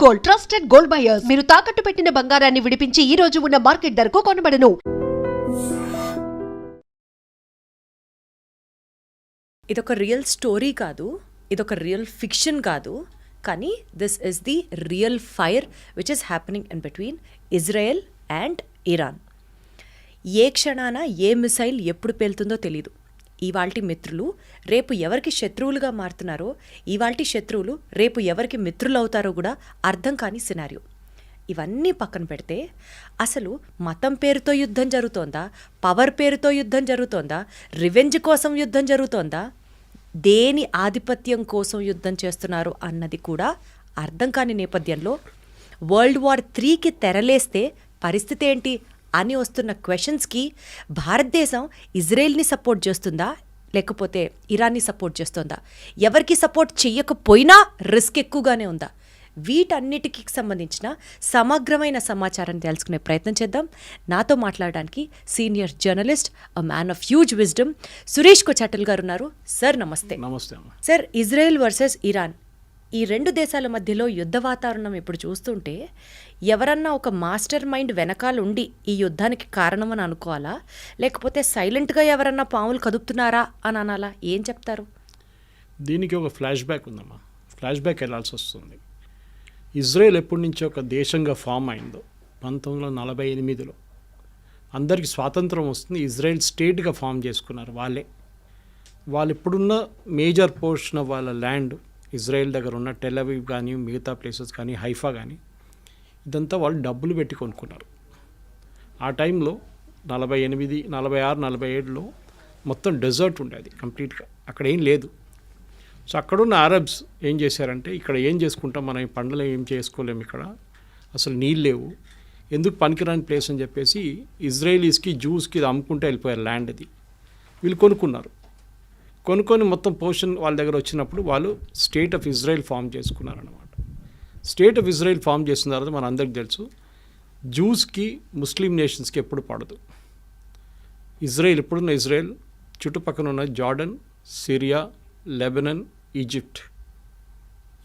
Gold, trusted gold buyers. మీరు తాకట్టు పెట్టిన బంగారాన్ని విడిపించి ఈ రోజు ఉన్న మార్కెట్ ధరకు కొనబడను. ఇదొక రియల్ స్టోరీ కాదు, ఇదొక రియల్ ఫిక్షన్ కాదు, కానీ this is the real fire which is happening in between Israel and Iran. ఏ క్షణాన ఏ మిసైల్ ఎప్పుడు పేలుతుందో తెలీదు. ఇవాల్టి మిత్రులు రేపు ఎవరికి శత్రువులుగా మారుతున్నారో, ఇవాల్టి శత్రువులు రేపు ఎవరికి మిత్రులు అవుతారో కూడా అర్థం కాని సినారియో. ఇవన్నీ పక్కన పెడితే అసలు మతం పేరుతో యుద్ధం జరుగుతోందా, పవర్ పేరుతో యుద్ధం జరుగుతోందా, రివెంజ్ కోసం యుద్ధం జరుగుతోందా, దేని ఆధిపత్యం కోసం యుద్ధం చేస్తున్నారు అన్నది కూడా అర్థం కాని నేపథ్యంలో వరల్డ్ వార్ 3కి తెరలేస్తే పరిస్థితి ఏంటి అని వస్తున్న క్వశ్చన్స్కి భారతదేశం ఇజ్రాయెల్ని సపోర్ట్ చేస్తుందా లేకపోతే ఇరాన్ని సపోర్ట్ చేస్తుందా, ఎవరికి సపోర్ట్ చెయ్యకపోయినా రిస్క్ ఎక్కువగానే ఉందా, వీటన్నిటికీ సంబంధించిన సమగ్రమైన సమాచారాన్ని తెలుసుకునే ప్రయత్నం చేద్దాం. నాతో మాట్లాడడానికి senior journalist, a man of huge wisdom, Suresh Kochattil గారు ఉన్నారు. సార్ నమస్తే. నమస్తే. సార్, ఇజ్రాయెల్ వర్సెస్ ఇరాన్, ఈ రెండు దేశాల మధ్యలో యుద్ధ వాతావరణం ఇప్పుడు చూస్తుంటే ఎవరన్నా ఒక మాస్టర్ మైండ్ వెనకాల ఉండి ఈ యుద్ధానికి కారణమని అనుకోవాలా, లేకపోతే సైలెంట్గా ఎవరన్నా పాములు కదుపుతున్నారా అని అనాలా? ఏం చెప్తారు? దీనికి ఒక ఫ్లాష్ బ్యాక్ ఉందమ్మా. ఫ్లాష్ బ్యాక్ వెళ్ళాల్సి వస్తుంది. ఇజ్రాయెల్ ఎప్పటి నుంచి ఒక దేశంగా ఫామ్ అయిందో 1948లో అందరికీ స్వాతంత్రం వస్తుంది, ఇజ్రాయెల్ స్టేట్గా ఫామ్ చేసుకున్నారు వాళ్ళు ఇప్పుడున్న మేజర్ పోర్షన్ ఆఫ్ వాళ్ళ ల్యాండ్ ఇజ్రాయెల్ దగ్గర ఉన్న టెల్ అవీవ్ కానీ మిగతా ప్లేసెస్ కానీ హైఫా కానీ ఇదంతా వాళ్ళు డబ్బులు పెట్టి కొనుక్కున్నారు. ఆ టైంలో 48, 46, 47లో మొత్తం డెజర్ట్ ఉండేది కంప్లీట్గా, అక్కడ ఏం లేదు. సో అక్కడున్న అరబ్స్ ఏం చేశారంటే, ఇక్కడ ఏం చేసుకుంటాం మనం, ఈ పంటలు ఏం చేసుకోలేము, ఇక్కడ అసలు నీళ్ళు లేవు, ఎందుకు పనికిరాని ప్లేస్ అని చెప్పేసి ఇజ్రాయలీస్కి జూస్కి ఇది అమ్ముకుంటే వెళ్ళిపోయారు ల్యాండ్. అది వీళ్ళు కొనుక్కొని మొత్తం పోర్షన్ వాళ్ళ దగ్గర వచ్చినప్పుడు వాళ్ళు స్టేట్ ఆఫ్ ఇజ్రాయెల్ ఫామ్ చేసుకున్నారనమాట. స్టేట్ ఆఫ్ ఇజ్రాయెల్ ఫామ్ చేసిన తర్వాత మన అందరికీ తెలుసు, జూస్కి ముస్లిం నేషన్స్కి ఎప్పుడు పడదు. ఇప్పుడున్న ఇజ్రాయెల్ చుట్టుపక్కల ఉన్న జార్డన్, సిరియా, లెబనన్, ఈజిప్ట్,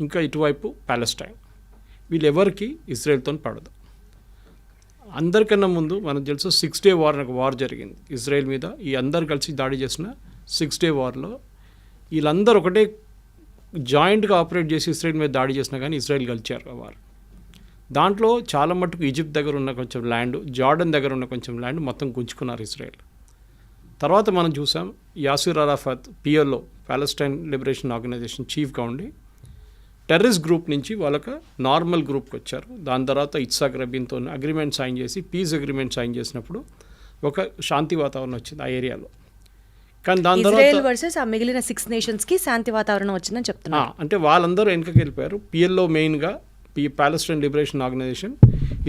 ఇంకా ఇటువైపు పాలెస్టైన్, వీళ్ళెవరికి ఇజ్రాయెల్తో పడదు. అందరికన్నా ముందు మనకు తెలుసు 6 Day వార్ ఒక వార్ జరిగింది ఇజ్రాయెల్ మీద. ఈ అందరు కలిసి దాడి చేసిన 6 Day వార్లో వీళ్ళందరూ ఒకటే జాయింట్గా ఆపరేట్ చేసి ఇజ్రాయెల్ మీద దాడి చేసినా కానీ ఇజ్రాయెల్ గెలిచారు ఆ వార్. దాంట్లో చాలా మట్టుకు ఈజిప్ట్ దగ్గర ఉన్న కొంచెం ల్యాండ్, జార్డన్ దగ్గర ఉన్న కొంచెం ల్యాండ్ మొత్తం గుంజుకున్నారు ఇజ్రాయెల్. తర్వాత మనం చూసాం Yasser Arafat PLO, Palestine liberation organization చీఫ్గా ఉండి టెర్రరిస్ట్ గ్రూప్ నుంచి వాళ్ళకి నార్మల్ గ్రూప్కి వచ్చారు. దాని తర్వాత ఇట్సాక్ రబీన్తో అగ్రిమెంట్ సైన్ చేసి పీస్ అగ్రిమెంట్ సైన్ చేసినప్పుడు ఒక శాంతి వాతావరణం వచ్చింది ఆ ఏరియాలో. కానీ దాని తర్వాత వర్సెస్ ఆ మిగిలిన 6 నేషన్స్కి శాంతి వాతావరణం వచ్చిందని చెప్తున్నా. అంటే వాళ్ళందరూ వెనుకకి వెళ్ళిపోయారు. పిఎల్ఓ మెయిన్గా ప్యాలెస్టైన్ లిబరేషన్ ఆర్గనైజేషన్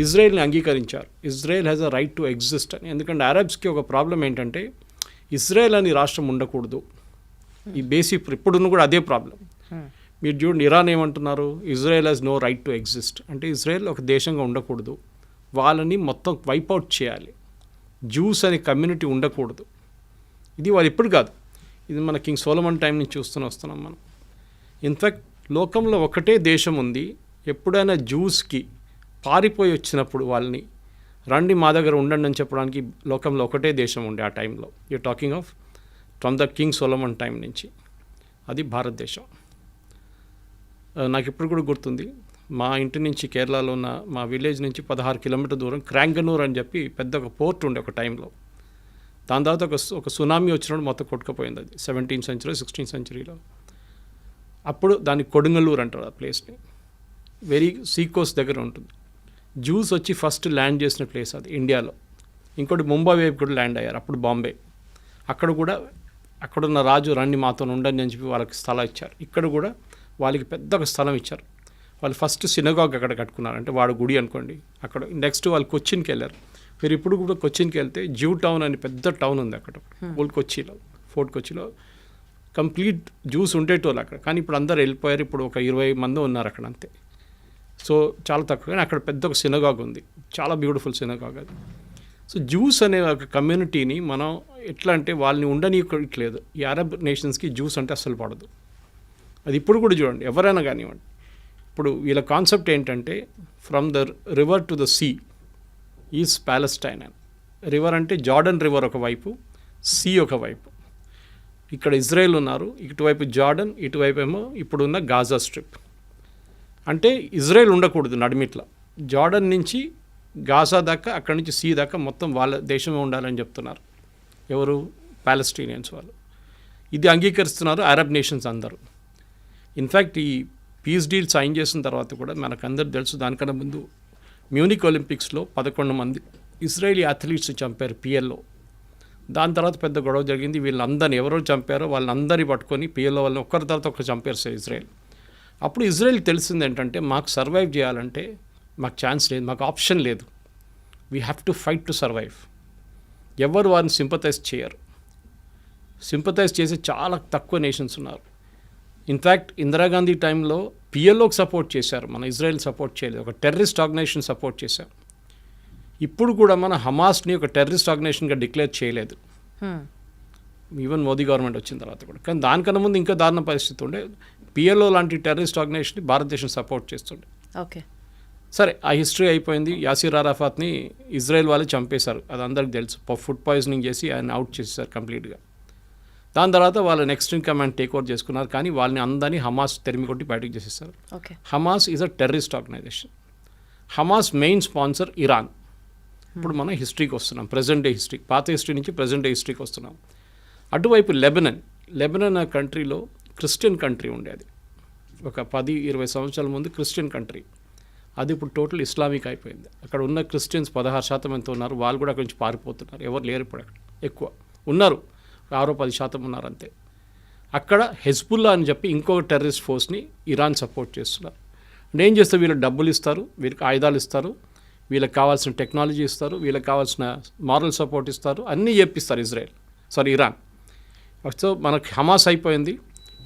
ఇజ్రాయెల్ని అంగీకరించారు. Israel has a right to exist అని. ఎందుకంటే అరబ్స్కి ఒక ప్రాబ్లం ఏంటంటే ఇజ్రాయెల్ అని రాష్ట్రం ఉండకూడదు. ఈ బేసిక్ ఇప్పుడున్న కూడా అదే ప్రాబ్లం. మీరు చూడండి, ఇరాన్ ఏమంటున్నారు, Israel has no right to exist అంటే ఇజ్రాయెల్ ఒక దేశంగా ఉండకూడదు, వాళ్ళని మొత్తం వైపౌట్ చేయాలి, జూస్ అనే కమ్యూనిటీ ఉండకూడదు. ఇది వాళ్ళు ఇప్పుడు కాదు, ఇది మన కింగ్ సోలమన్ టైం నుంచి వస్తున్నాం మనం. ఇన్ఫ్యాక్ట్ లోకంలో ఒకటే దేశం ఉంది, ఎప్పుడైనా జూస్కి పారిపోయి వచ్చినప్పుడు వాళ్ళని రండి మా దగ్గర ఉండండి అని చెప్పడానికి లోకంలో ఒకటే దేశం ఉండే ఆ టైంలో. You're talking of from the king Solomon time నుంచి, అది భారతదేశం. నాకు ఇప్పుడు కూడా గుర్తుంది, మా ఇంటి నుంచి కేరళలో ఉన్న మా విలేజ్ నుంచి 16 కిలోమీటర్ దూరం క్రాంగనూర్ అని చెప్పి పెద్ద ఒక పోర్ట్ ఉండే ఒక టైంలో. దాని తర్వాత ఒక సునామీ వచ్చినప్పుడు మొత్తం కొట్టుకుపోయింది. అది 17th century 16th centuryలో. అప్పుడు దాన్ని కొడుంగలూరు అంటారు ఆ ప్లేస్ని. వెరీ సీకోస్ట్ దగ్గర ఉంటుంది. జూస్ వచ్చి ఫస్ట్ ల్యాండ్ చేసిన ప్లేస్ అది ఇండియాలో. ఇంకోటి ముంబై వైపు కూడా ల్యాండ్ అయ్యారు, అప్పుడు బాంబే. అక్కడ కూడా అక్కడున్న రాజు రండి మాతో ఉండండి అని చెప్పి వాళ్ళకి స్థలం ఇచ్చారు. ఇక్కడ కూడా వాళ్ళకి పెద్ద ఒక స్థలం ఇచ్చారు. వాళ్ళు ఫస్ట్ సినగాగ్ అక్కడ కట్టుకున్నారు, అంటే వాడు గుడి అనుకోండి. అక్కడ నెక్స్ట్ వాళ్ళు కొచ్చిన్కి వెళ్ళారు. మీరు ఇప్పుడు కూడా కొచ్చిన్కి వెళ్తే జ్యూ టౌన్ అని పెద్ద టౌన్ ఉంది అక్కడ, ఓల్డ్ కొచ్చిలో, ఫోర్ట్ కొచ్చిలో. కంప్లీట్ జ్యూస్ ఉండేటోళ్ళు అక్కడ, కానీ ఇప్పుడు అందరు వెళ్ళిపోయారు. ఇప్పుడు ఒక 20 మంది ఉన్నారు అక్కడ అంతే. సో చాలా తక్కువ, కానీ అక్కడ పెద్ద ఒక సినగాగ్ ఉంది, చాలా బ్యూటిఫుల్ సినగాగ్ అది. సో జ్యూస్ అనే ఒక కమ్యూనిటీని మనం ఎట్లా అంటే వాళ్ళని ఉండనీయట్లేదు. ఈ అరబ్ నేషన్స్కి జ్యూస్ అంటే అస్సలు పడదు. అది ఇప్పుడు కూడా చూడండి, ఎవరైనా కానివ్వండి, ఇప్పుడు వీళ్ళ కాన్సెప్ట్ ఏంటంటే from the river to the sea is Palestine అని. రివర్ అంటే జార్డన్ రివర్ ఒకవైపు, సీ ఒకవైపు. ఇక్కడ ఇజ్రాయెల్ ఉన్నారు, ఇటువైపు జార్డన్, ఇటువైపు ఏమో ఇప్పుడున్న గాజా స్ట్రిప్. అంటే ఇజ్రాయెల్ ఉండకూడదు నడిమిట్ల, జార్డన్ నుంచి గాజా దాకా, అక్కడి నుంచి సీ దాకా మొత్తం వాళ్ళ దేశమే ఉండాలని చెప్తున్నారు. ఎవరు? ప్యాలెస్టీనియన్స్ వాళ్ళు. ఇది అంగీకరిస్తున్నారు అరబ్ నేషన్స్ అందరూ. ఇన్ఫ్యాక్ట్ ఈ పీస్ డీల్ సైన్ చేసిన తర్వాత కూడా మనకందరూ తెలుసు, దానికన్నా ముందు మ్యూనిక్ ఒలింపిక్స్లో 11 మంది ఇజ్రాయేలీ అథ్లీట్స్ చంపారు పిఎల్లో. దాని తర్వాత పెద్ద గొడవ జరిగింది. వీళ్ళందరినీ ఎవరో చంపారో వాళ్ళందరినీ పట్టుకొని పిఎల్లో వాళ్ళని ఒక్కరి తర్వాత ఒకరు చంపారు సార్ ఇజ్రాయెల్. అప్పుడు ఇజ్రాయెల్ తెలిసింది ఏంటంటే మాకు సర్వైవ్ చేయాలంటే మాకు ఛాన్స్ లేదు, మాకు ఆప్షన్ లేదు, we have to fight to survive. ఎవరు వారిని సింపథైజ్ చేయరు. సింపథైజ్ చేసే చాలా తక్కువ నేషన్స్ ఉన్నారు. ఇన్ఫ్యాక్ట్ ఇందిరాగాంధీ టైంలో పిఎల్ఓకి సపోర్ట్ చేశారు, మన ఇజ్రాయెల్ సపోర్ట్ చేయలేదు, ఒక టెర్రరిస్ట్ ఆర్గనైజేషన్ సపోర్ట్ చేశారు. ఇప్పుడు కూడా మన హమాస్ని ఒక టెర్రరిస్ట్ ఆర్గనైజేషన్గా డిక్లేర్ చేయలేదు, ఈవెన్ మోదీ గవర్నమెంట్ వచ్చిన తర్వాత కూడా. కానీ దానికన్నా ముందు ఇంకా దారుణ పరిస్థితి ఉండే. పిఎల్ఓ లాంటి టెర్రరిస్ట్ ఆర్గనైజేషన్ని భారతదేశం సపోర్ట్ చేస్తుండే. ఓకే, సరే ఆ హిస్టరీ అయిపోయింది. యాసిర్ అరాఫాత్ని ఇజ్రాయెల్ వాళ్ళు చంపేశారు, అది అందరికి తెలుసు. ఫుడ్ పాయిజనింగ్ చేసి ఆయన అవుట్ చేసేసారు కంప్లీట్గా. దాని తర్వాత వాళ్ళు next in command take over చేసుకున్నారు, కానీ వాళ్ళని అందరినీ హమాస్ తెరిమి కొట్టి బయటకు చేసేసారు. Okay, Hamas is a terrorist organization. Hamas main sponsor Iran. ఇప్పుడు మనం హిస్టరీకి వస్తున్నాం, ప్రజెంట్ డే హిస్టరీ, పాత హిస్టరీ నుంచి ప్రజెంట్ డే హిస్టరీకి వస్తున్నాం. అటువైపు లెబనన్ ఆ కంట్రీలో క్రిస్టియన్ కంట్రీ ఉండేది. ఒక 10-20 సంవత్సరాల ముందు క్రిస్టియన్ కంట్రీ, అది ఇప్పుడు టోటల్ ఇస్లామిక్ అయిపోయింది. అక్కడ ఉన్న క్రిస్టియన్స్ 16% ఎంత ఉన్నారు, వాళ్ళు కూడా అక్కడి నుంచి పారిపోతున్నారు. ఎవరు లేరు ఇప్పుడు అక్కడ, ఎక్కువ ఉన్నారు 6-10% ఉన్నారు అంతే. అక్కడ హెజ్బుల్లా అని చెప్పి ఇంకొక టెర్రరిస్ట్ ఫోర్స్ని ఇరాన్ సపోర్ట్ చేస్తున్నారు. అంటే ఏం చేస్తారు, వీళ్ళకి డబ్బులు ఇస్తారు, వీళ్ళకి ఆయుధాలు ఇస్తారు, వీళ్ళకి కావాల్సిన టెక్నాలజీ ఇస్తారు, వీళ్ళకి కావాల్సిన మారల్ సపోర్ట్ ఇస్తారు, అన్నీ చెప్పిస్తారు ఇరాన్. సో మనకి హమాస్ అయిపోయింది,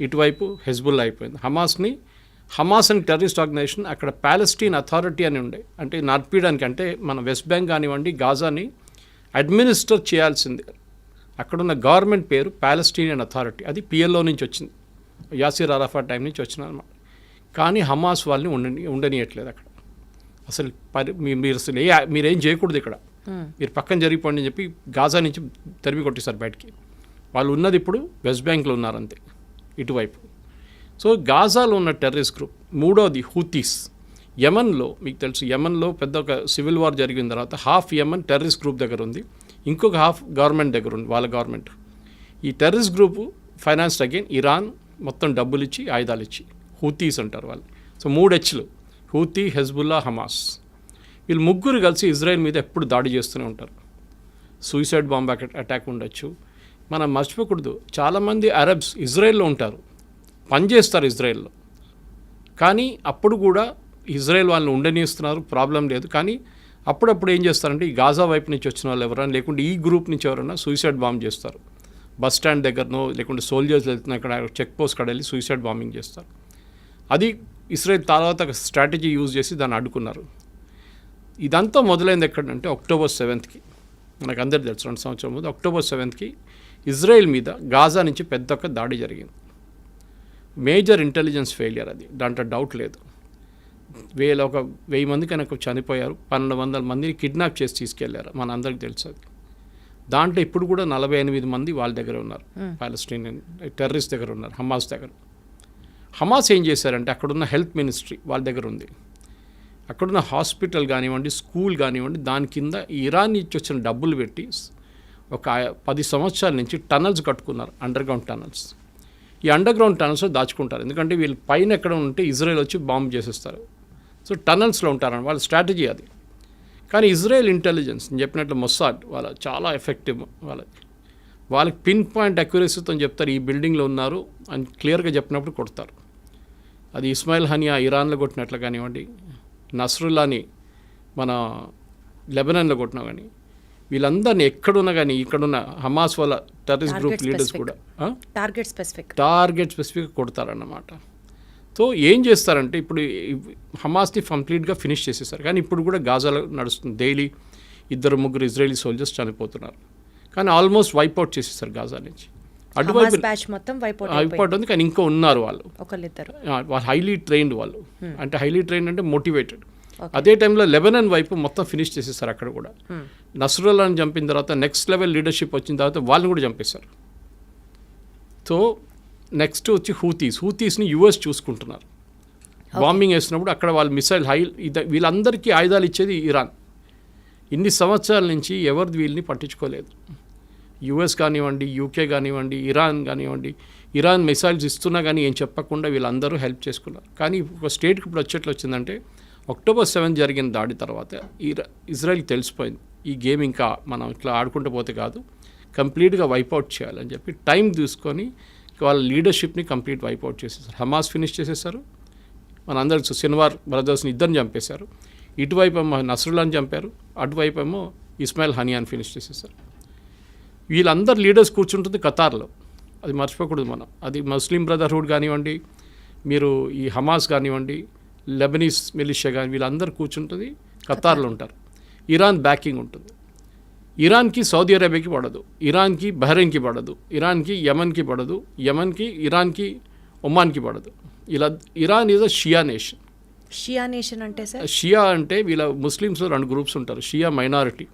ఇటువైపు హెజ్బుల్లా అయిపోయింది. హమాస్ అని టెర్రరిస్ట్ ఆర్గనైజేషన్ అక్కడ ప్యాలెస్టీన్ అథారిటీ అని ఉండే, అంటే నడిపించడానికి, అంటే మన వెస్ట్ బ్యాంక్ కానివ్వండి గాజాని అడ్మినిస్టర్ చేయాల్సింది. అక్కడున్న గవర్నమెంట్ పేరు ప్యాలెస్టీనియన్ అథారిటీ, అది పిఎల్ఓ నుంచి వచ్చింది, యాసిర్ అరాఫాట్ టైం నుంచి వచ్చింది అనమాట. కానీ హమాస్ వాళ్ళని ఉండనియట్లేదు అక్కడ. అసలు మీరు అసలు మీరేం చేయకూడదు ఇక్కడ, మీరు పక్కన జరిగిపోండి అని చెప్పి గాజా నుంచి తరిమి కొట్టేశారు బయటికి. వాళ్ళు ఉన్నది ఇప్పుడు వెస్ట్ బ్యాంక్లో ఉన్నారు అంతే, ఇటువైపు. సో గాజాలో ఉన్న టెర్రరిస్ట్ గ్రూప్. మూడోది హూతీస్. యమన్లో మీకు తెలుసు, యమన్లో పెద్ద ఒక సివిల్ వార్ జరిగిన తర్వాత హాఫ్ యమన్ టెర్రరిస్ట్ గ్రూప్ దగ్గర ఉంది, ఇంకొక హాఫ్ గవర్నమెంట్ దగ్గర ఉంది, వాళ్ళ గవర్నమెంట్. ఈ terrorist group financed again Iran, మొత్తం డబ్బులు ఇచ్చి ఆయుధాలు ఇచ్చి. హూతీస్ అంటారు వాళ్ళు. So 3 H's, Houthi, Hezbollah, Hamas. వీళ్ళు ముగ్గురు కలిసి ఇజ్రాయెల్ మీద ఎప్పుడు దాడి చేస్తూనే ఉంటారు. సూసైడ్ బాంబ్ అటాక్ ఉండొచ్చు. మనం మర్చిపోకూడదు, చాలామంది అరబ్స్ ఇజ్రాయెల్లో ఉంటారు, పనిచేస్తారు ఇజ్రాయెల్లో, కానీ అప్పుడు కూడా ఇజ్రాయెల్ వాళ్ళని ఉండనిస్తున్నారు, ప్రాబ్లం లేదు. కానీ అప్పుడప్పుడు ఏం చేస్తారంటే ఈ గాజా వైపు నుంచి వచ్చిన వాళ్ళు ఎవరైనా, లేకుంటే ఈ గ్రూప్ నుంచి ఎవరైనా సూసైడ్ బాంబ్ చేస్తారు. బస్ స్టాండ్ దగ్గరనో లేకుంటే సోల్జర్స్ వెళ్తున్న అక్కడ చెక్ పోస్ట్ కాడ వెళ్ళి సూసైడ్ బాంబింగ్ చేస్తారు. అది ఇజ్రాయెల్ తర్వాత స్ట్రాటజీ యూజ్ చేసి దాన్ని అడ్డుకున్నారు. ఇదంతా మొదలైంది ఎక్కడంటే October 7th మనకు అందరు తెలుసు, 2 సంవత్సరాల ముందు October 7th ఇజ్రాయెల్ మీద గాజా నుంచి పెద్ద ఒక దాడి జరిగింది. మేజర్ ఇంటెలిజెన్స్ ఫెయిలియర్ అది, దాంట్లో డౌట్ లేదు. 1000 మంది కనుక చనిపోయారు, 1200 మందిని కిడ్నాప్ చేసి తీసుకెళ్లారు, మన అందరికి తెలుసు అది. దాంట్లో ఇప్పుడు కూడా 48 మంది వాళ్ళ దగ్గర ఉన్నారు, పాలస్టీనియన్ టెర్రరిస్ట్ దగ్గర ఉన్నారు, హమాస్ దగ్గర. హమాస్ ఏం చేశారంటే అక్కడున్న హెల్త్ మినిస్ట్రీ వాళ్ళ దగ్గర ఉంది, అక్కడున్న హాస్పిటల్ కానివ్వండి, స్కూల్ కానివ్వండి, దాని కింద ఇరాన్ నుంచి వచ్చిన డబ్బులు పెట్టి ఒక 10 సంవత్సరాల నుంచి టనల్స్ కట్టుకున్నారు, అండర్గ్రౌండ్ టనల్స్. ఈ అండర్గ్రౌండ్ టనల్స్లో దాచుకుంటారు, ఎందుకంటే వీళ్ళు పైన ఎక్కడ ఉంటే ఇజ్రాయెల్ వచ్చి బాంబ్ చేసేస్తారు. సో టనల్స్లో ఉంటారని వాళ్ళ స్ట్రాటజీ అది. కానీ ఇజ్రాయెల్ ఇంటెలిజెన్స్ నేను చెప్పినట్లు మొస్సాడ్ వాళ్ళ చాలా ఎఫెక్టివ్, వాళ్ళకి పిన్ పాయింట్ అక్యురసీతో చెప్తారు ఈ బిల్డింగ్లో ఉన్నారు అని క్లియర్గా చెప్పినప్పుడు కొడతారు. అది ఇస్మాయిల్ హనియా ఇరాన్లో కొట్టినట్లు కానివ్వండి, నస్రుల్లాని మన లెబనాన్లో కొట్టినా కానీ, వీళ్ళందరినీ ఎక్కడున్నా కానీ ఇక్కడున్న హమాస్ వాళ్ళ టెర్రరిస్ట్ గ్రూప్ లీడర్స్ కూడా టార్గెట్ స్పెసిఫిక్ కొడతారన్నమాట. సో ఏం చేస్తారంటే ఇప్పుడు హమాస్ని కంప్లీట్గా ఫినిష్ చేసేసారు, కానీ ఇప్పుడు కూడా గాజాలో నడుస్తుంది, డైలీ 2-3 ఇజ్రాయలీ సోల్జర్స్ చనిపోతున్నారు. కానీ ఆల్మోస్ట్ వైప్అవుట్ చేసేసారు గాజా నుంచి. అటువైపు బ్యాచ్ మొత్తం అయిపోతుంది, కానీ ఇంకా ఉన్నారు వాళ్ళు ఒకళ్ళిద్దరు. వాళ్ళు హైలీ ట్రైన్డ్ వాళ్ళు, అంటే హైలీ ట్రైన్డ్ అంటే మోటివేటెడ్. అదే టైంలో లెబనాన్ వైపు మొత్తం ఫినిష్ చేసేస్తారు అక్కడ కూడా. నస్రుల్లాని చంపిన తర్వాత నెక్స్ట్ లెవెల్ లీడర్షిప్ వచ్చిన తర్వాత వాళ్ళని కూడా చంపేశారు. సో నెక్స్ట్ వచ్చి హూతీస్ని యుఎస్ చూసుకుంటున్నారు. బాంబింగ్ వేసినప్పుడు అక్కడ వాళ్ళు మిసైల్ వీళ్ళందరికీ ఆయుధాలు ఇచ్చేది ఇరాన్. ఇన్ని సంవత్సరాల నుంచి ఎవరు వీళ్ళని పట్టించుకోలేదు. యుఎస్ కానివ్వండి, యూకే కానివ్వండి, ఇరాన్ కానివ్వండి, ఇరాన్ మిసైల్స్ ఇస్తున్నా కానీ ఏం చెప్పకుండా వీళ్ళందరూ హెల్ప్ చేసుకున్నారు. కానీ ఒక స్టేట్కి ఇప్పుడు వచ్చేట్లు వచ్చిందంటే October 7 జరిగిన దాడి తర్వాత ఇజ్రాయెల్కి తెలిసిపోయింది ఈ గేమ్ ఇంకా మనం ఇట్లా ఆడుకుంటూ పోతే కాదు, కంప్లీట్గా వైపౌట్ చేయాలని చెప్పి టైం తీసుకొని వాళ్ళ లీడర్షిప్ని కంప్లీట్ వైపౌట్ చేసేసారు. హమాస్ ఫినిష్ చేసేసారు, మనందరూ సిన్వార్ బ్రదర్స్ని ఇద్దరిని చంపేశారు. ఇటువైపు ఏమో నస్రుల్లాని చంపారు, అటువైపు ఏమో ఇస్మాయిల్ హనియాని ఫినిష్ చేసేసారు. వీళ్ళందరు లీడర్స్ కూర్చుంటుంది ఖతార్లో, అది మర్చిపోకూడదు మనం. అది ముస్లిం బ్రదర్హుడ్ కానివ్వండి, మీరు ఈ హమాస్ కానివ్వండి, లెబనీస్ మిలిషియా కానీ వీళ్ళందరూ కూర్చుంటుంది ఖతార్లో ఉంటారు. ఇరాన్ బ్యాకింగ్ ఉంటుంది. ఇరాన్కి సౌదీ అరేబియాకి పడదు, ఇరాన్కి బహ్రెయిన్కి పడదు, ఇరాన్కి యమన్కి పడదు, యమన్కి ఇరాన్కి ఒమాన్కి పడదు. ఇలా Iran is a Shia nation. Shia nation అంటే సార్, షియా అంటే వీళ్ళ ముస్లిమ్స్లో 2 గ్రూప్స్ ఉంటారు. షియా మైనారిటీ,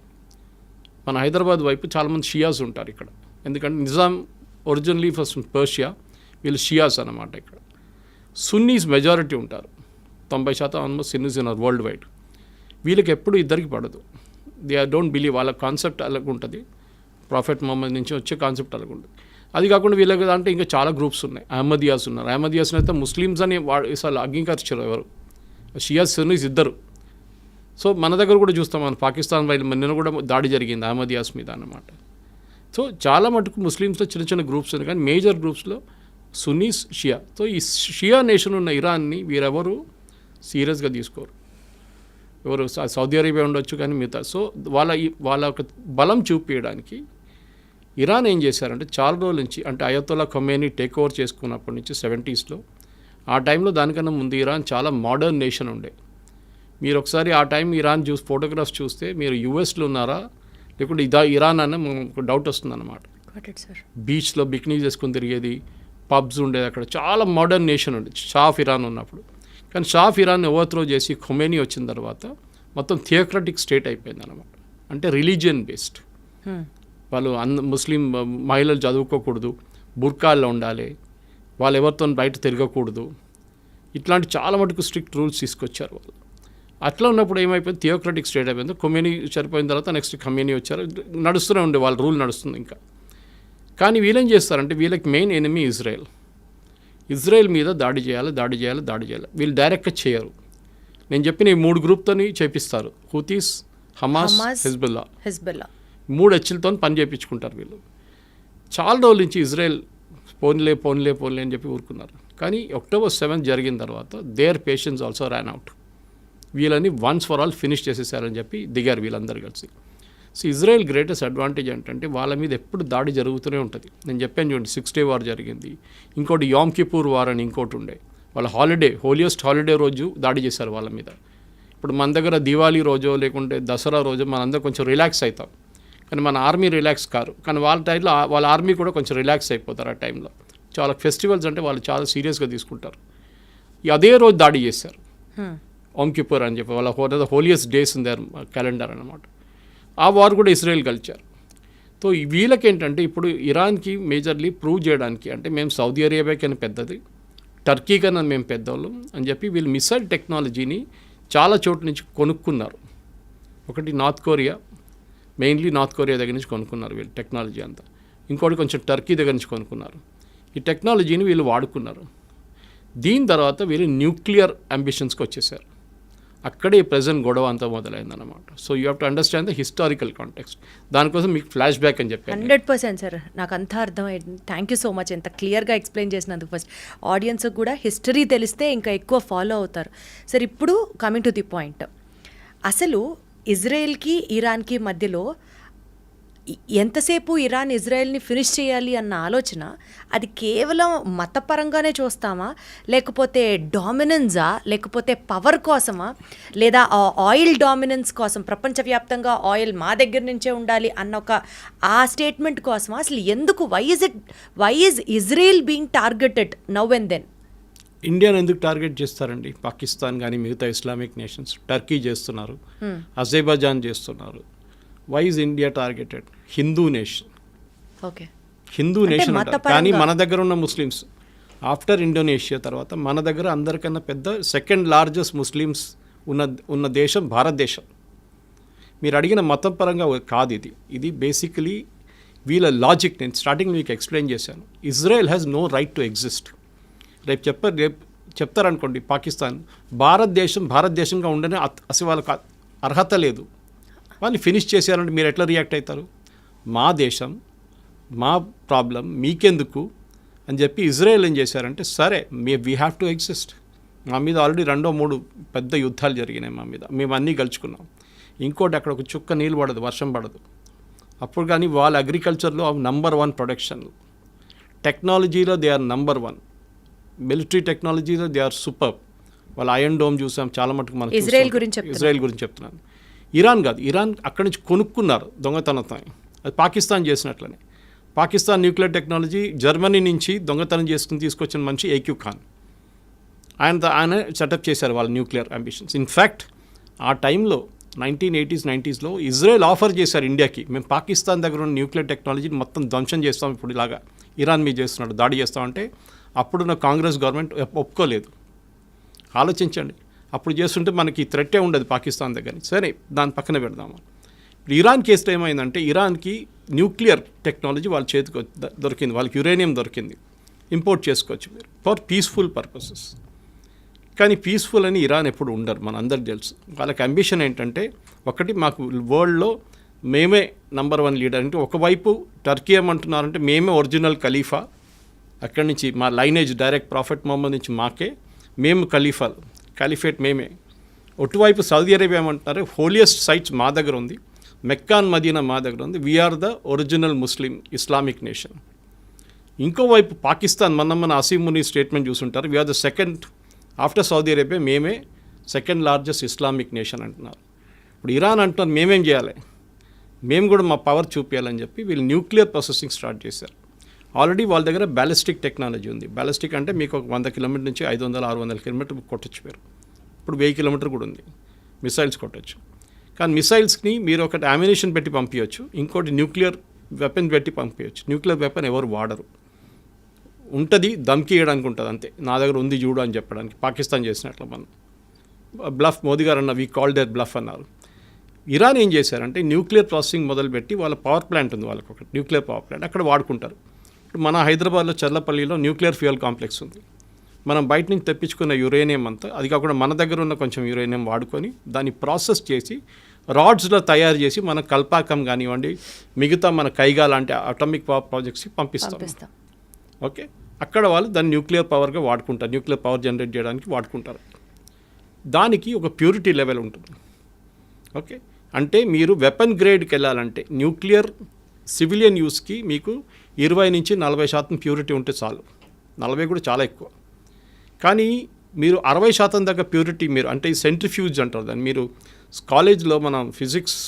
మన హైదరాబాద్ వైపు చాలామంది షియాస్ ఉంటారు ఇక్కడ, ఎందుకంటే నిజాం ఒరిజినలీ ఫస్ట్ పర్షియా, వీళ్ళు షియాస్ అన్నమాట. ఇక్కడ సున్నీస్ మెజారిటీ ఉంటారు, 90% ఆల్మోస్ట్ సున్నీస్ ఉన్నారు వరల్డ్ వైడ్. వీళ్ళకి ఎప్పుడు ఇద్దరికి పడదు. దే డోంట్ బిలీవ్, వాళ్ళ కాన్సెప్ట్ అలాగ ఉంటుంది, ప్రాఫెట్ మొహమ్మద్ నుంచి వచ్చే కాన్సెప్ట్ అలాగ ఉంటుంది. అది కాకుండా వీళ్ళకి అంటే ఇంకా చాలా గ్రూప్స్ ఉన్నాయి. అహ్మదియాస్ ఉన్నారు, అహ్మదియాస్ని అయితే ముస్లిమ్స్ అని అసలు అంగీకరించారు ఎవరు, షియాస్ సున్నీస్ ఇద్దరు. సో మన దగ్గర కూడా చూస్తాం, మన పాకిస్తాన్ వైపు నిన్న కూడా దాడి జరిగింది అహ్మదియాస్ మీద అన్నమాట. సో చాలా మటుకు ముస్లిమ్స్లో చిన్న చిన్న గ్రూప్స్ ఉన్నాయి, కానీ మేజర్ గ్రూప్స్లో సున్నీస్, షియా. సో ఈ షియా నేషన్ ఉన్న ఇరాన్ని వీరెవరు సీరియస్గా తీసుకోరు. ఎవరు సౌదీ అరేబియా ఉండొచ్చు కానీ మిగతా. సో వాళ్ళ ఒక బలం చూపించడానికి ఇరాన్ ఏం చేశారంటే చాలా రోజుల నుంచి, అంటే అయతొల్లా ఖొమేనీ టేక్ ఓవర్ చేసుకున్నప్పటి నుంచి 70s ఆ టైంలో దానికన్నా ముందు ఇరాన్ చాలా మోడర్న్ నేషన్ ఉండే. మీరు ఒకసారి ఆ టైం ఇరాన్ ఫోటోగ్రాఫ్స్ చూస్తే మీరు యూఎస్లో ఉన్నారా లేకుంటే ఇరాన్ అన్న ఒక డౌట్ వస్తుంది అన్నమాట. బీచ్లో బిక్నీ చేసుకుని తిరిగేది, పబ్స్ ఉండేది, అక్కడ చాలా మోడర్న్ నేషన్ ఉండేది షా ఆఫ్ ఇరాన్ ఉన్నప్పుడు. కానీ షా ఆఫ్ ఇరాన్ ఓవర్త్రో చేసి ఖొమేనీ వచ్చిన తర్వాత మొత్తం థియోక్రటిక్ స్టేట్ అయిపోయింది అన్నమాట. అంటే రిలీజియన్ బేస్డ్. వాళ్ళు ముస్లిం మహిళలు చదువుకోకూడదు, బుర్కాల్లో ఉండాలి, వాళ్ళు ఎవరితో బయట తిరగకూడదు, ఇట్లాంటి చాలా మటుకు స్ట్రిక్ట్ రూల్స్ తీసుకొచ్చారు వాళ్ళు. అట్లా ఉన్నప్పుడు ఏమైపోయింది, థియోక్రటిక్ స్టేట్ అయిపోయింది. ఖొమేనీ చనిపోయిన తర్వాత నెక్స్ట్ ఖొమేనీ వచ్చారు, నడుస్తూనే ఉండే వాళ్ళ రూల్ నడుస్తుంది ఇంకా. కానీ వీళ్ళేం చేస్తారంటే వీళ్ళకి మెయిన్ ఎనిమీ ఇజ్రాయెల్ మీద దాడి చేయాలి. వీళ్ళు డైరెక్ట్గా చేయరు. నేను చెప్పిన ఈ 3 గ్రూప్తోని చేపిస్తారు, హూతీస్, హమాస్, హిజ్బుల్లా. 3 హెచ్లతో పని చేయించుకుంటారు వీళ్ళు. చాలా రోజుల నుంచి ఇజ్రాయెల్ పోన్లే అని చెప్పి ఊరుకున్నారు. కానీ October 7 జరిగిన తర్వాత their patience also ran out. వీళ్ళని వన్స్ ఫర్ ఆల్ ఫినిష్ చేసేసారని చెప్పి దిగారు వీళ్ళందరూ కలిసి. సో ఇజ్రాయెల్ గ్రేటెస్ట్ అడ్వాంటేజ్ ఏంటంటే వాళ్ళ మీద ఎప్పుడు దాడి జరుగుతూనే ఉంటుంది. నేను చెప్పాను చూడండి, 6 Day వార్ జరిగింది, ఇంకోటి యామ్ కిపూర్ వార్ అని ఇంకోటి ఉండే. వాళ్ళ హోలియెస్ట్ హాలిడే రోజు దాడి చేశారు వాళ్ళ మీద. ఇప్పుడు మన దగ్గర దివాళీ రోజో లేకుంటే దసరా రోజు మనందరూ కొంచెం రిలాక్స్ అవుతాం, కానీ మన ఆర్మీ రిలాక్స్ కారు. కానీ వాళ్ళ టైంలో వాళ్ళ ఆర్మీ కూడా కొంచెం రిలాక్స్ అయిపోతారు ఆ టైంలో. చాలా ఫెస్టివల్స్ అంటే వాళ్ళు చాలా సీరియస్గా తీసుకుంటారు. అదే రోజు దాడి చేశారు, యామ్ కిపూర్ అని చెప్పి, వాళ్ళ holiest days in there calendar అన్నమాట. ఆ వార్ కూడా ఇజ్రాయెల్ గెలిచారు. సో వీళ్ళకేంటంటే ఇప్పుడు ఇరాన్కి మేజర్లీ ప్రూవ్ చేయడానికి, అంటే మేము సౌదీ అరేబియా కన్నా పెద్దది, టర్కీ కన్నా మేము పెద్దవాళ్ళం అని చెప్పి వీళ్ళు మిసైల్ టెక్నాలజీని చాలా చోట్ల నుంచి కొనుక్కున్నారు. ఒకటి మెయిన్లీ నార్త్ కొరియా దగ్గర నుంచి కొనుక్కున్నారు వీళ్ళు టెక్నాలజీ అంతా. ఇంకోటి కొంచెం టర్కీ దగ్గర నుంచి కొనుక్కున్నారు. ఈ టెక్నాలజీని వీళ్ళు వాడుకున్నారు. దీని తర్వాత వీళ్ళు న్యూక్లియర్ అంబిషన్స్కి వచ్చేసారు. అక్కడే ప్రజెంట్ గొడవ అంతా మొదలైందన్నమాట. So you have to understand the historical context. దానికోసం మీకు ఫ్లాష్ బ్యాక్ అని చెప్పాను. 100% సార్, నాకు అంతా అర్థమైంది. థ్యాంక్ యూ సో మచ్, ఎంత క్లియర్గా ఎక్స్ప్లెయిన్ చేసినందుకు. ఫస్ట్ ఆడియన్స్కి కూడా హిస్టరీ తెలిస్తే ఇంకా ఎక్కువ ఫాలో అవుతారు. సార్ ఇప్పుడు కమింగ్ టు ది పాయింట్, అసలు ఇజ్రాయెల్కి ఇరాన్కి మధ్యలో ఎంతసేపు ఇరాన్ ఇజ్రాయెల్ని ఫినిష్ చేయాలి అన్న ఆలోచన అది కేవలం మతపరంగానే చూస్తామా, లేకపోతే డామినెన్సా, లేకపోతే పవర్ కోసమా, లేదా ఆయిల్ డామినెన్స్ కోసం ప్రపంచవ్యాప్తంగా ఆయిల్ మా దగ్గర నుంచే ఉండాలి అన్న ఒక ఆ స్టేట్మెంట్ కోసమా? అసలు ఎందుకు why is Israel being targeted now and then? ఇండియాను ఎందుకు టార్గెట్ చేస్తారండి? పాకిస్తాన్ కానీ మిగతా ఇస్లామిక్ నేషన్స్, టర్కీ చేస్తున్నారు, అజర్బైజాన్ చేస్తున్నారు. Why is India targeted? Hindu nation, okay, Hindu అంటే నేషన్ అంటారు. మతపరంగా- కానీ మన దగ్గర ఉన్న ముస్లిమ్స్ ఆఫ్టర్ ఇండోనేషియా తర్వాత మన దగ్గర అందరికన్నా పెద్ద సెకండ్ లార్జెస్ట్ ముస్లిమ్స్ ఉన్న దేశం భారతదేశం. మీరు అడిగిన మతం పరంగా కాదు ఇది బేసికలీ వీళ్ళ లాజిక్. నేను స్టార్టింగ్ మీకు ఎక్స్ప్లెయిన్ చేశాను. Israel has no right to exist. రేపు చెప్తారనుకోండి పాకిస్తాన్ భారతదేశంగా ఉండనే అసలు వాళ్ళకి అర్హత లేదు, వాళ్ళని ఫినిష్ చేసేయాలంటే మీరు ఎట్లా రియాక్ట్ అవుతారు? మా దేశం, మా ప్రాబ్లం మీకెందుకు అని చెప్పి ఇజ్రాయెల్ ఏం చేశారంటే, సరే వీ హ్యావ్ టు ఎగ్జిస్ట్. మా మీద ఆల్రెడీ 2-3 పెద్ద యుద్ధాలు జరిగినాయి మా మీద, మేము అన్నీ గెలుచుకున్నాం. ఇంకోటి అక్కడ ఒక చుక్క నీళ్ళు పడదు, వర్షం పడదు. అప్పుడు కానీ వాళ్ళ అగ్రికల్చర్లో నంబర్ 1 ప్రొడక్షన్, టెక్నాలజీలో దే ఆర్ నంబర్ 1, మిలిటరీ టెక్నాలజీలో దే ఆర్ సూపర్. వాళ్ళ ఐరన్ డోమ్ చూసాం చాలా మటుకు. మనం ఇజ్రాయెల్ గురించి చెప్తున్నాను. ఇరాన్ కాదు, ఇరాన్ అక్కడి నుంచి కొనుక్కున్నారు దొంగతనంతో. అది పాకిస్తాన్ చేసినట్లనే. పాకిస్తాన్ న్యూక్లియర్ టెక్నాలజీ జర్మనీ నుంచి దొంగతనం చేసుకుని తీసుకొచ్చిన మనిషి ఏక్యూ ఖాన్. ఆయన సెటప్ చేశారు వాళ్ళ న్యూక్లియర్ అంబిషన్స్. ఇన్ఫ్యాక్ట్ ఆ టైంలో 1980s 90sలో ఇజ్రాయెల్ ఆఫర్ చేశారు ఇండియాకి, మేము పాకిస్తాన్ దగ్గర ఉన్న న్యూక్లియర్ టెక్నాలజీని మొత్తం ధ్వంసం చేస్తాం, ఇప్పుడు ఇలాగా ఇరాన్ మీద చేస్తున్నాడు, దాడి చేస్తామంటే అప్పుడున్న కాంగ్రెస్ గవర్నమెంట్ ఒప్పుకోలేదు. ఆలోచించండి, అప్పుడు చేస్తుంటే మనకి థ్రెట్టే ఉండదు పాకిస్తాన్ దగ్గర. సరే దాని పక్కన పెడదాము. ఇప్పుడు ఇరాన్ కేసులో ఏమైందంటే, ఇరాన్కి న్యూక్లియర్ టెక్నాలజీ వాళ్ళ చేతికి దొరికింది, వాళ్ళకి యురేనియం దొరికింది, ఇంపోర్ట్ చేసుకోవచ్చు మీరు ఫర్ పీస్ఫుల్ పర్పసెస్. కానీ పీస్ఫుల్ అని ఇరాన్ ఎప్పుడు ఉండరు, మన అందరికి తెలుసు. వాళ్ళకి అంబిషన్ ఏంటంటే, ఒకటి మాకు వరల్డ్లో మేమే నంబర్ 1 లీడర్. అంటే ఒకవైపు టర్కీ ఏమంటున్నారంటే మేమే ఒరిజినల్ ఖలీఫా, అక్కడి నుంచి మా లైనేజ్ డైరెక్ట్ ప్రాఫెట్ మొహమ్మద్ నుంచి మాకే, మేము ఖలీఫేట్ మేమే. ఒటువైపు సౌదీ అరేబియా ఏమంటున్నారు, హోలియెస్ట్ సైట్స్ మా దగ్గర ఉంది, మెక్కాన్ మదీనా మా దగ్గర ఉంది, we are the original Muslim Islamic nation. ఇంకోవైపు పాకిస్తాన్, మన అసీమ్ మునీ స్టేట్మెంట్ చూసుంటారు, we are the second after Saudi Arabia, మేమే సెకండ్ లార్జెస్ట్ ఇస్లామిక్ నేషన్ అంటున్నారు. ఇప్పుడు ఇరాన్ అంటున్నారు మేమేం చేయాలి, మేము కూడా మా పవర్ చూపించాలని చెప్పి వీళ్ళు న్యూక్లియర్ ప్రాసెసింగ్ స్టార్ట్ చేశారు. ఆల్రెడీ వాళ్ళ దగ్గర బ్యాలిస్టిక్ టెక్నాలజీ ఉంది. బ్యాలిస్టిక్ అంటే మీకు ఒక 100 కిలోమీటర్ నుంచి 500-600 కిలోమీటర్ కొట్టచ్చు మీరు. ఇప్పుడు 1000 కిలోమీటర్ కూడా ఉంది, మిసైల్స్ కొట్టచ్చు. కానీ మిసైల్స్ని మీరు ఒకటి అమ్యునిషన్ పెట్టి పంపించవచ్చు, ఇంకోటి న్యూక్లియర్ వెపన్ పెట్టి పంపించవచ్చు. న్యూక్లియర్ వెపన్ ఎవరు వాడరు, ఉంటుంది దమ్కి ఇవ్వడానికి ఉంటుంది అంతే, నా దగ్గర ఉంది చూడు అని చెప్పడానికి. పాకిస్తాన్ చేసినట్లు మనం బ్లఫ్, మోదీ గారు అన్న వీ కాల్ దేర్ బ్లఫ్ అన్నారు. ఇరాన్ ఏం చేశారంటే న్యూక్లియర్ ప్రాసెసింగ్ మొదలుపెట్టి వాళ్ళ పవర్ ప్లాంట్ ఉంది, వాళ్ళకి ఒక న్యూక్లియర్ పవర్ ప్లాంట్ అక్కడ వాడుకుంటారు. ఇప్పుడు మన హైదరాబాద్లో చర్లపల్లిలో న్యూక్లియర్ ఫ్యూయల్ కాంప్లెక్స్ ఉంది. మనం బయట నుంచి తెప్పించుకున్న యురేనియం అంతా, అది కాకుండా మన దగ్గర ఉన్న కొంచెం యురేనియం వాడుకొని దాన్ని ప్రాసెస్ చేసి రాడ్స్లో తయారు చేసి మన కల్పాకం కానివ్వండి, మిగతా మన కైగా లాంటి అటామిక్ పవర్ ప్రాజెక్ట్స్కి పంపిస్తాం. ఓకే, అక్కడ వాళ్ళు దాన్ని న్యూక్లియర్ పవర్గా వాడుకుంటారు, న్యూక్లియర్ పవర్ జనరేట్ చేయడానికి వాడుకుంటారు. దానికి ఒక ప్యూరిటీ లెవెల్ ఉంటుంది. ఓకే, అంటే మీరు వెపన్ గ్రేడ్కి వెళ్ళాలంటే న్యూక్లియర్ సివిలియన్ యూస్కి మీకు 20-40% ప్యూరిటీ ఉంటే చాలు. 40 కూడా చాలా ఎక్కువ. కానీ మీరు 60% దాకా ప్యూరిటీ మీరు, అంటే సెంట్రిఫ్యూజ్ అంటారు దాన్ని. మీరు కాలేజ్లో మనం ఫిజిక్స్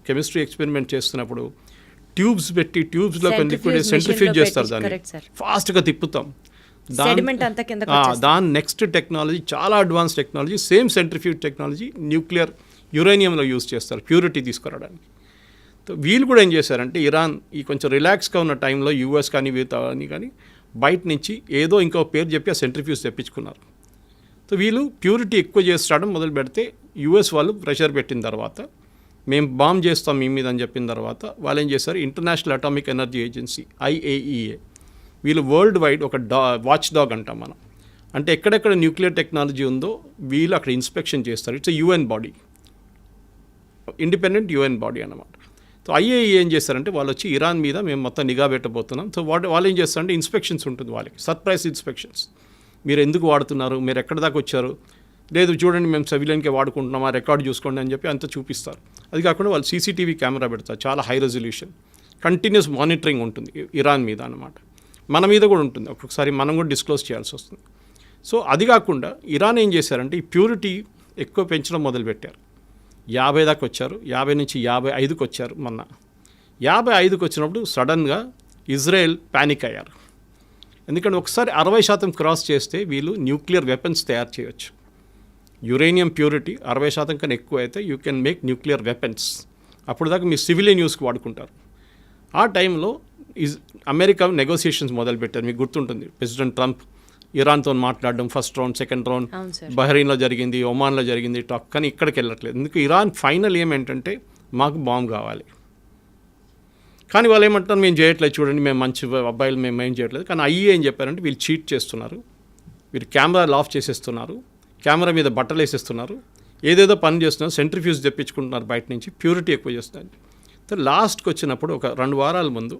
కెమిస్ట్రీ ఎక్స్పెరిమెంట్ చేస్తున్నప్పుడు ట్యూబ్స్ పెట్టి ట్యూబ్స్లో లిక్విడ్ సెంట్రిఫ్యూజ్ చేస్తారు, దాన్ని ఫాస్ట్గా తిప్పుతాం. దాని నెక్స్ట్ టెక్నాలజీ చాలా advance technology, same centrifuge technology nuclear యురేనియంలో యూజ్ చేస్తారు ప్యూరిటీ తీసుకురావడానికి. వీళ్ళు కూడా ఏం చేశారంటే, ఇరాన్ ఈ కొంచెం రిలాక్స్గా ఉన్న టైంలో యూఎస్ కానీ కానీ బయట నుంచి ఏదో ఇంకో పేరు చెప్పి ఆ సెంట్రిఫ్యూజ్ తెప్పించుకున్నారు. సో వీళ్ళు ప్యూరిటీ ఎక్కువ చేస్తాడం మొదలు పెడితే యూఎస్ వాళ్ళు ప్రెషర్ పెట్టిన తర్వాత, మేము బాంబ్ చేస్తాం మీ మీద అని చెప్పిన తర్వాత వాళ్ళు ఏం చేశారు, international atomic energy agency IAEA, వీళ్ళు వరల్డ్ వైడ్ ఒక వాచ్ డాగ్ అంటాం మనం. అంటే ఎక్కడెక్కడ న్యూక్లియర్ టెక్నాలజీ ఉందో వీళ్ళు అక్కడ ఇన్స్పెక్షన్ చేస్తారు. It's UN body, independent UN body అన్నమాట. సో IAEA ఏం చేస్తారంటే, వాళ్ళు వచ్చి ఇరాన్ మీద మేము మొత్తం నిఘా పెట్టబోతున్నాం. సో వాళ్ళు ఏం చేస్తారంటే ఇన్స్పెక్షన్స్ ఉంటుంది వాళ్ళకి, సర్ప్రైజ్ ఇన్స్పెక్షన్స్. మీరు ఎందుకు వాడుతున్నారు, మీరు ఎక్కడి దాకా వచ్చారు, లేదు చూడండి మేము సివిలియన్కే వాడుకుంటున్నాం, ఆ రికార్డు చూసుకోండి అని చెప్పి అంతా చూపిస్తారు. అది కాకుండా వాళ్ళు CCTV కెమెరా పెడతారు, చాలా హై రెజల్యూషన్. కంటిన్యూస్ మానిటరింగ్ ఉంటుంది ఇరాన్ మీద అన్నమాట. మన మీద కూడా ఉంటుంది, ఒక్కొక్కసారి మనం కూడా డిస్క్లోజ్ చేయాల్సి వస్తుంది. సో అది కాకుండా ఇరాన్ ఏం చేశారంటే ఈ ప్యూరిటీ ఎక్కువ పెంచడం మొదలుపెట్టారు. 50 దాకా వచ్చారు, 50 నుంచి 55కి వచ్చారు. మొన్న 55కి వచ్చినప్పుడు సడన్గా ఇజ్రాయెల్ ప్యానిక్ అయ్యారు. ఎందుకంటే ఒకసారి 60% క్రాస్ చేస్తే వీళ్ళు న్యూక్లియర్ వెపన్స్ తయారు చేయొచ్చు. యురేనియం ప్యూరిటీ 60% కన్నా ఎక్కువ అయితే you can make nuclear weapons. అప్పుడు దాకా మీ సివిలియన్ యూస్కి వాడుకుంటారు. ఆ టైంలో అమెరికా నెగోసియేషన్స్ మొదలుపెట్టారు. మీకు గుర్తుంటుంది, ప్రెసిడెంట్ ట్రంప్ ఇరాన్తో మాట్లాడడం, ఫస్ట్ రౌండ్, సెకండ్ రౌండ్ బహ్రెయిన్లో జరిగింది, ఒమాన్లో జరిగింది టాక్. కానీ ఇక్కడికి వెళ్ళట్లేదు. ఎందుకు ఇరాన్ ఫైనల్ ఏమేంటంటే మాకు బాంబు కావాలి. కానీ వాళ్ళు ఏమంటారు, మేము చేయట్లేదు, చూడండి మేము మంచి అబ్బాయిలు, మేము ఏం చేయట్లేదు. కానీ ఏం చెప్పారంటే వీళ్ళు చీట్ చేస్తున్నారు, వీళ్ళు కెమెరాలు ఆఫ్ చేసేస్తున్నారు, కెమెరా మీద బట్టలు వేసేస్తున్నారు, ఏదేదో పని చేస్తున్నారు, సెంట్రిఫ్యూజ్ తెప్పించుకుంటున్నారు బయట నుంచి, ప్యూరిటీ ఎక్కువ చేస్తున్నారు. సో లాస్ట్కి వచ్చినప్పుడు ఒక 2 వారాల ముందు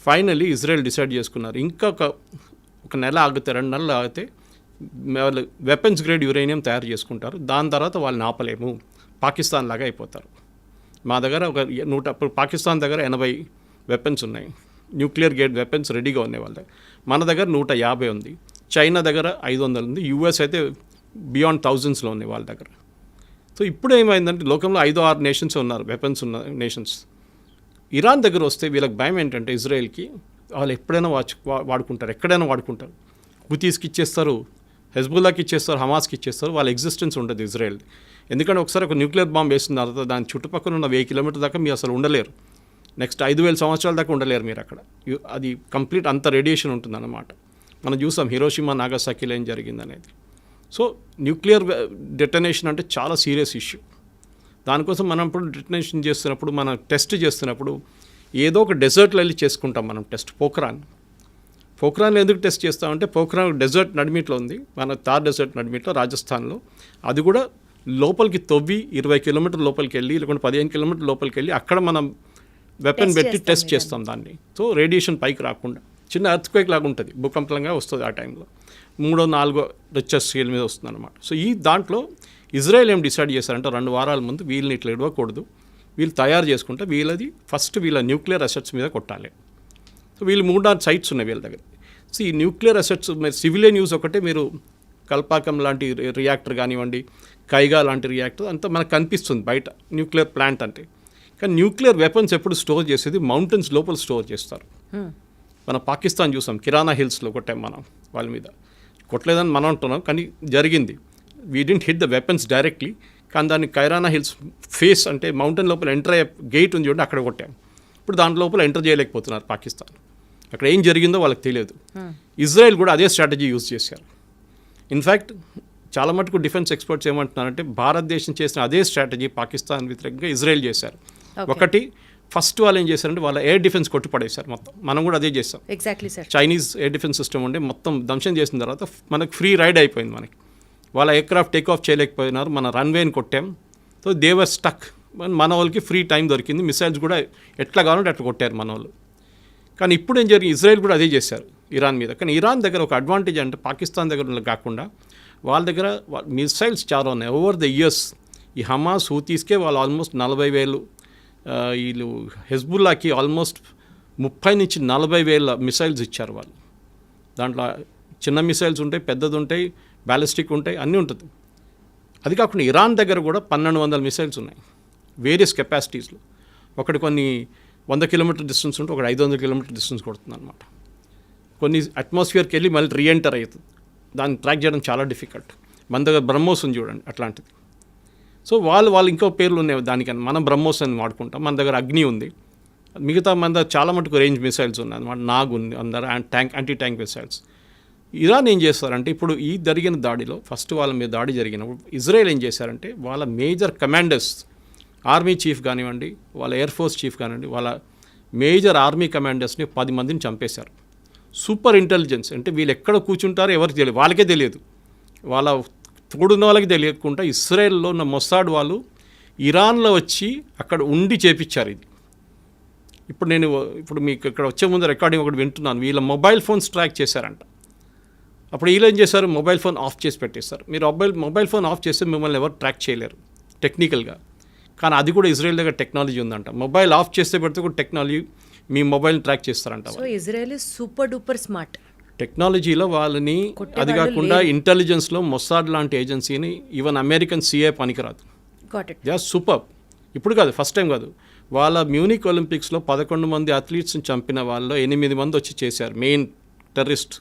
ఫైనలీ ఇజ్రాయెల్ డిసైడ్ చేసుకున్నారు, ఇంకా ఒక నెల ఆగితే, 2 నెలలు ఆగితే వాళ్ళు వెపన్స్ గ్రేడ్ యురేనియం తయారు చేసుకుంటారు. దాని తర్వాత వాళ్ళని ఆపలేము, పాకిస్తాన్ లాగా అయిపోతారు. మా దగ్గర ఇప్పుడు పాకిస్తాన్ దగ్గర 80 వెపన్స్ ఉన్నాయి, న్యూక్లియర్ గ్రేడ్ వెపన్స్ రెడీగా ఉన్నాయి వాళ్ళ దగ్గర. మన దగ్గర 150 ఉంది, చైనా దగ్గర 500 ఉంది, యూఎస్ అయితే బియాండ్ థౌజండ్స్లో ఉన్నాయి వాళ్ళ దగ్గర. సో ఇప్పుడు ఏమైందంటే లోకంలో 5-6 నేషన్స్ ఉన్నారు, వెపన్స్ ఉన్న నేషన్స్. ఇరాన్ దగ్గర వస్తే వీళ్ళకి భయం ఏంటంటే ఇజ్రాయెల్కి వాళ్ళు ఎప్పుడైనా వాడుకుంటారు, ఎక్కడైనా వాడుకుంటారు. హుతీస్కి ఇచ్చేస్తారు, హెజ్బుల్లాకి ఇచ్చేస్తారు, హమాస్కి ఇచ్చేస్తారు, వాళ్ళ ఎగ్జిస్టెన్స్ ఉండదు ఇజ్రాయెల్. ఎందుకంటే ఒకసారి ఒక న్యూక్లియర్ బాంబ్ వేసిన తర్వాత దాని చుట్టుపక్కల ఉన్న 1000 కిలోమీటర్ దాకా మీరు అసలు ఉండలేరు. నెక్స్ట్ 5000 సంవత్సరాల దాకా ఉండలేరు మీరు అక్కడ. అది కంప్లీట్ అంత రేడియేషన్ ఉంటుందన్నమాట. మనం చూసాం హిరోషిమా, నాగసాకిలో ఏం జరిగిందనేది. సో న్యూక్లియర్ డెటనేషన్ అంటే చాలా సీరియస్ ఇష్యూ. దానికోసం మనం ఇప్పుడు డెటనేషన్ చేస్తున్నప్పుడు, మనం టెస్ట్ చేస్తున్నప్పుడు ఏదో ఒక డెజర్ట్లో వెళ్ళి చేసుకుంటాం మనం టెస్ట్. పోఖ్రాన్లో ఎందుకు టెస్ట్ చేస్తామంటే పోఖ్రాన్ డెజర్ట్ నడిమిట్లో ఉంది, మన థార్ డెజర్ట్ నడిమిట్లో రాజస్థాన్లో. అది కూడా లోపలికి తవ్వి 20 కిలోమీటర్ల లోపలికి వెళ్ళి, లేకుంటే 15 కిలోమీటర్ల లోపలికి వెళ్ళి అక్కడ మనం వెపన్ పెట్టి టెస్ట్ చేస్తాం దాన్ని. సో రేడియేషన్ పైకి రాకుండా, చిన్న ఎర్త్క్వేక్ లాగా ఉంటుంది, భూకంపంగా వస్తుంది ఆ టైంలో, 3-4 రిక్టర్ స్కేల్ మీద వస్తుంది అనమాట. సో ఈ దాంట్లో ఇజ్రాయెల్ ఏం డిసైడ్ చేశారంటే 2 వారాల ముందు వీళ్ళని ఇట్లా ఇవ్వకూడదు, వీళ్ళు తయారు చేసుకుంటే వీళ్ళది ఫస్ట్ వీళ్ళ న్యూక్లియర్ అసెట్స్ మీద కొట్టాలి. సో వీళ్ళు 3-4 సైట్స్ ఉన్నాయి వీళ్ళ దగ్గర. సో ఈ న్యూక్లియర్ అసెట్స్ మీరు సివిలియన్ యూస్ ఒకటే, మీరు కల్పాకం లాంటి రియాక్టర్ కానివ్వండి, కైగా లాంటి రియాక్టర్ అంతా మనకు కనిపిస్తుంది బయట న్యూక్లియర్ ప్లాంట్ అంటే. కానీ న్యూక్లియర్ వెపన్స్ ఎప్పుడు స్టోర్ చేసేది మౌంటైన్స్ లోపల స్టోర్ చేస్తారు. మన పాకిస్తాన్ చూసాం, కిరాణా హిల్స్లో కొట్టాం మనం, వాళ్ళ మీద కొట్టలేదని మనం అంటున్నాం, కానీ జరిగింది. We didn't hit the weapons directly, కానీ దాన్ని కైరానా హిల్స్ ఫేస్ అంటే మౌంటైన్ లోపల ఎంటర్ అయ్యే గేట్ ఉంది చూడండి, అక్కడ కొట్టాం. ఇప్పుడు దాంట్లో లోపల ఎంటర్ చేయలేకపోతున్నారు పాకిస్తాన్. అక్కడ ఏం జరిగిందో వాళ్ళకి తెలియదు. ఇజ్రాయెల్ కూడా అదే స్ట్రాటజీ యూజ్ చేశారు. ఇన్ఫ్యాక్ట్ చాలా మటుకు డిఫెన్స్ ఎక్స్పర్ట్స్ ఏమంటున్నారంటే భారతదేశం చేసిన అదే స్ట్రాటజీ పాకిస్తాన్ వ్యతిరేకంగా ఇజ్రాయెల్ చేశారు. ఒకటి, ఫస్ట్ వాళ్ళు ఏం చేశారంటే వాళ్ళ ఎయిర్ డిఫెన్స్ కొట్టుపడేశారు మొత్తం. మనం కూడా అదే చేస్తాం. Exactly sir. Chinese air defence system ఉండే మొత్తం ధ్వంసం చేసిన తర్వాత మనకు ఫ్రీ రైడ్ అయిపోయింది. మనకి వాళ్ళ ఎయిర్క్రాఫ్ట్ టేక్ ఆఫ్ చేయలేకపోయినారు, మన రన్వేని కొట్టాం. సో దేవర్ స్టక్. మన వాళ్ళకి ఫ్రీ టైం దొరికింది, మిసైల్స్ కూడా ఎట్లా కావాలంటే అట్లా కొట్టారు మన వాళ్ళు. కానీ ఇప్పుడు ఏం జరిగింది, ఇజ్రాయెల్ కూడా అదే చేశారు ఇరాన్ మీద. కానీ ఇరాన్ దగ్గర ఒక అడ్వాంటేజ్ అంటే పాకిస్తాన్ దగ్గర కాకుండా వాళ్ళ దగ్గర మిసైల్స్ చాలా ఉన్నాయి. ఓవర్ ద ఇయర్స్ ఈ హమాస్, హూతీస్కే వాళ్ళు ఆల్మోస్ట్ 40,000, వీళ్ళు హెజ్బుల్లాకి ఆల్మోస్ట్ 30,000 నుంచి 40,000 మిసైల్స్ ఇచ్చారు వాళ్ళు. దాంట్లో చిన్న మిసైల్స్ ఉంటాయి, పెద్దది ఉంటాయి, బ్యాలిస్టిక్ ఉంటాయి, అన్నీ ఉంటుంది. అది కాకుండా ఇరాన్ దగ్గర కూడా 1,200 మిసైల్స్ ఉన్నాయి వేరియస్ కెపాసిటీస్లో. ఒకటి కొన్ని 100 కిలోమీటర్ డిస్టెన్స్ ఉంటే ఒకటి 500 కిలోమీటర్ డిస్టెన్స్ కొడుతుంది అనమాట. కొన్ని అట్మాస్ఫియర్కి వెళ్ళి మళ్ళీ రీఎంటర్ అవుతుంది. దాన్ని ట్రాక్ చేయడం చాలా డిఫికల్ట్. మన దగ్గర బ్రహ్మోస్ ఉంది చూడండి, అట్లాంటిది. సో వాళ్ళు ఇంకో పేర్లు ఉన్నాయి దానికని, మనం బ్రహ్మోస్ అని వాడుకుంటాం. మన దగ్గర అగ్ని ఉంది, మిగతా మన దగ్గర చాలా మటుకు రేంజ్ మిసైల్స్ ఉన్నాయి అనమాట. నాగ్ ఉంది అందరూ, యాంటీ ట్యాంక్ మిసైల్స్. ఇరాన్ ఏం చేస్తారంటే ఇప్పుడు ఈ జరిగిన దాడిలో ఫస్ట్ వాళ్ళ మీద దాడి జరిగినప్పుడు ఇజ్రాయెల్ ఏం చేశారంటే వాళ్ళ మేజర్ కమాండర్స్, ఆర్మీ చీఫ్ కానివ్వండి, వాళ్ళ ఎయిర్ ఫోర్స్ చీఫ్ కానివ్వండి, వాళ్ళ మేజర్ ఆర్మీ కమాండర్స్ని 10 మందిని చంపేశారు. సూపర్ ఇంటెలిజెన్స్ అంటే వీళ్ళు ఎక్కడ కూర్చుంటారో ఎవరికి తెలియదు, వాళ్ళకే తెలియదు, వాళ్ళ తోడున్న వాళ్ళకి తెలియకుండా ఇస్రాయెల్లో ఉన్న మొసాడ్ వాళ్ళు ఇరాన్లో వచ్చి అక్కడ ఉండి చేపించారు ఇది. ఇప్పుడు మీకు ఇక్కడ వచ్చే ముందు రికార్డింగ్ ఒకటి వింటున్నాను, వీళ్ళ మొబైల్ ఫోన్స్ ట్రాక్ చేశారంట. అప్పుడు వీళ్ళు ఏం చేశారు, మొబైల్ ఫోన్ ఆఫ్ చేసి పెట్టేస్తారు. మీరు మొబైల్ ఫోన్ ఆఫ్ చేస్తే మిమ్మల్ని ఎవరు ట్రాక్ చేయలేరు టెక్నికల్గా. కానీ అది కూడా ఇజ్రాయెల్ దగ్గర టెక్నాలజీ ఉందంట. మొబైల్ ఆఫ్ చేస్తే పెడితే కూడా టెక్నాలజీ మీ మొబైల్ని ట్రాక్ చేస్తారంట. So Israel is super duper smart. టెక్నాలజీలో వాళ్ళని, అది కాకుండా ఇంటెలిజెన్స్లో మొసాడ్ లాంటి ఏజెన్సీని ఈవెన్ అమెరికన్ సిఐ పనికిరాదు. Got it. They are super. ఇప్పుడు కాదు, ఫస్ట్ టైం కాదు. వాళ్ళ మ్యూనిక్ ఒలింపిక్స్లో 11 మంది అథ్లీట్స్ని చంపిన వాళ్ళలో 8 మంది వచ్చి చేశారు. మెయిన్ టెర్రరిస్ట్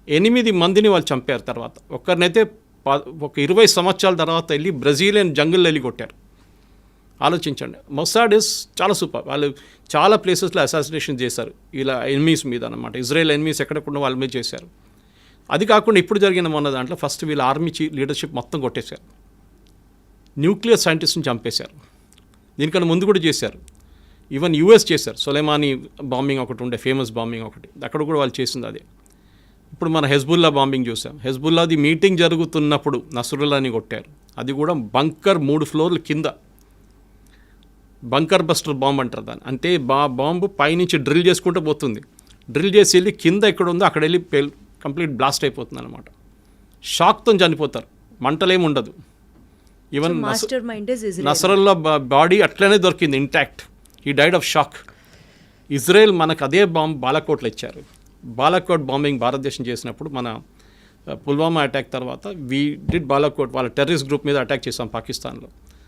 8 మందిని వాళ్ళు చంపారు. తర్వాత ఒక్కరినైతే ఒక 20 సంవత్సరాల తర్వాత వెళ్ళి బ్రెజిలియన్ జంగిల్లో వెళ్ళి కొట్టారు. ఆలోచించండి. మొసాడ్ ఇస్ చాలా సూపర్. వాళ్ళు చాలా ప్లేసెస్లో అసాసినేషన్ చేశారు ఇలా ఎనిమీస్ మీద అనమాట. ఇజ్రాయెల్ ఎనిమీస్ ఎక్కడకుండా వాళ్ళ మీద చేశారు. అది కాకుండా ఇప్పుడు జరిగిన మొన్న దాంట్లో ఫస్ట్ వీళ్ళ ఆర్మీ లీడర్షిప్ మొత్తం కొట్టేశారు. న్యూక్లియర్ సైంటిస్ట్ని చంపేశారు. దీనికన్నా ముందు కూడా చేశారు. ఈవెన్ యూఎస్ చేశారు. సొలైమానీ బాంబింగ్ ఒకటి ఉండే, ఫేమస్ బాంబింగ్ ఒకటి, అక్కడ కూడా వాళ్ళు చేసింది అదే. ఇప్పుడు మన హెజ్బుల్లా బాంబింగ్ చూసాం. హెజ్బుల్లాది మీటింగ్ జరుగుతున్నప్పుడు నస్రుల్లాని కొట్టారు. అది కూడా బంకర్ 3 ఫ్లోర్ల కింద. బంకర్ బస్టర్ బాంబ్ అంటారు దాన్ని. అంటే బాంబు పైనుంచి డ్రిల్ చేసుకుంటూ పోతుంది. డ్రిల్ చేసి వెళ్ళి కింద ఎక్కడ ఉందో అక్కడ వెళ్ళి కంప్లీట్ బ్లాస్ట్ అయిపోతుంది అనమాట. షాక్తో చనిపోతారు, మంటలేమి ఉండదు. ఈవెన్ నసరల్లా బాడీ అట్లనే దొరికింది ఇంటాక్ట్. ఈ డైడ్ ఆఫ్ షాక్. ఇజ్రాయెల్ మనకు అదే బాంబ్ బాలాకోట్లో ఇచ్చారు. బాలాకోట్ బాంబింగ్ భారతదేశం చేసినప్పుడు మన పుల్వామా అటాక్ తర్వాత వీ డిడ్ బాలాకోట్ వాళ్ళ టెర్రరిస్ట్ గ్రూప్ మీద అటాక్ చేసాం పాకిస్తాన్లో.